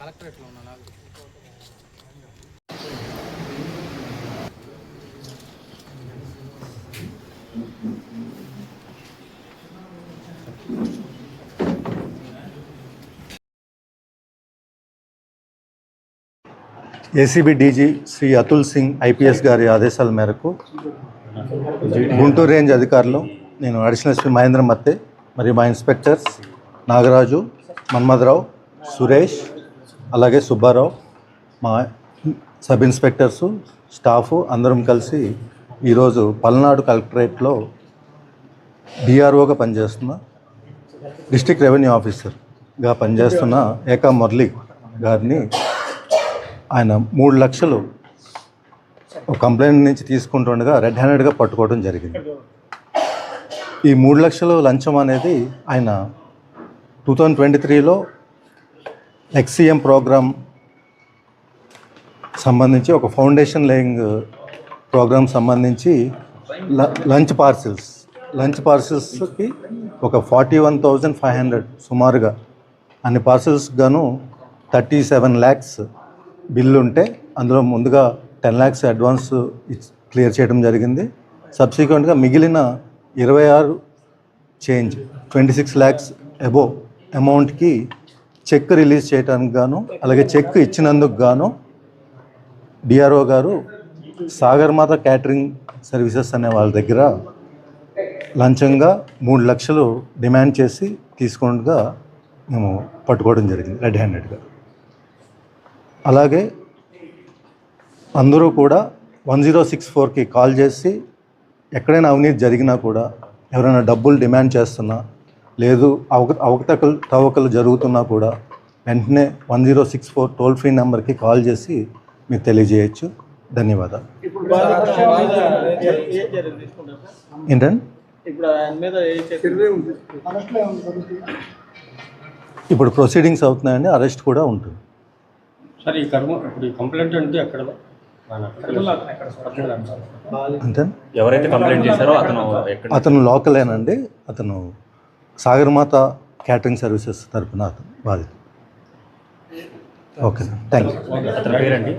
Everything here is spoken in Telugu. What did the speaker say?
కలెక్టరేట్లో ఉన్నా నాకు ACB DG Shri Atul Singh IPS గారి ఆదేశాల మేరకు గుంటూరు రేంజ్ అధికారులు, నేను అడిషనల్ ఎస్పీ మహేంద్ర మత్తే మరియు మా ఇన్స్పెక్టర్స్ నాగరాజు, మన్మథరావు, సురేష్, అలాగే సుబ్బారావు, మా సబ్ ఇన్స్పెక్టర్సు, స్టాఫు అందరం కలిసి ఈరోజు పల్నాడు కలెక్టరేట్లో డిఆర్ఓగా పనిచేస్తున్న డిస్ట్రిక్ట్ రెవెన్యూ ఆఫీసర్గా పనిచేస్తున్న ఏకా మురళి గారిని ఆయన 3 లక్షలు కంప్లైంట్ నుంచి తీసుకుంటుండగా రెడ్ హ్యాండెడ్గా పట్టుకోవడం జరిగింది. ఈ 3 లక్షలు లంచం అనేది ఆయన 2023లో ఎక్స్సీఎం ప్రోగ్రామ్ సంబంధించి ఒక ఫౌండేషన్ లేయింగ్ ప్రోగ్రామ్ సంబంధించి లంచ్ పార్సిల్స్కి ఒక 41,500 సుమారుగా అన్ని పార్సిల్స్ గాను 37 lakhs బిల్లు ఉంటే అందులో ముందుగా 10 lakhs అడ్వాన్స్ క్లియర్ చేయడం జరిగింది. సబ్సిక్వెంట్గా మిగిలిన 26 చేంజ్ 26 lakhs అబోవ్ అమౌంట్కి చెక్ రిలీజ్ చేయడానికి గాను, అలాగే చెక్ ఇచ్చినందుకు గాను డిఆర్ఓ గారు సాగర్మాత క్యాటరింగ్ సర్వీసెస్ అనే వాళ్ళ దగ్గర లంచంగా 3 లక్షలు డిమాండ్ చేసి తీసుకుంటగా మేము పట్టుకోవడం జరిగింది రెడ్ హ్యాండెడ్గా. అలాగే అందరూ కూడా 1064కి కాల్ చేసి ఎక్కడైనా అవినీతి జరిగినా కూడా, ఎవరైనా డబ్బులు డిమాండ్ చేస్తున్నా, లేదు అవకతవకలు జరుగుతున్నా కూడా వెంటనే 1064 టోల్ ఫ్రీ నెంబర్కి కాల్ చేసి మీరు తెలియజేయచ్చు. ధన్యవాదాలు. ఏంటండి ఇప్పుడు ప్రొసీడింగ్స్ అవుతున్నాయండి, అరెస్ట్ కూడా ఉంటుంది. సార్ ఇప్పుడు కంప్లైంట్ అంటే అక్కడ అంతే, ఎవరైతే కంప్లైంట్ చేశారో అతను లోకలేనండి, అతను సాగర్మాత క్యాటరింగ్ సర్వీసెస్ తరఫున అతను బాధితుడు. Okay, thank you. అతని పేరండి?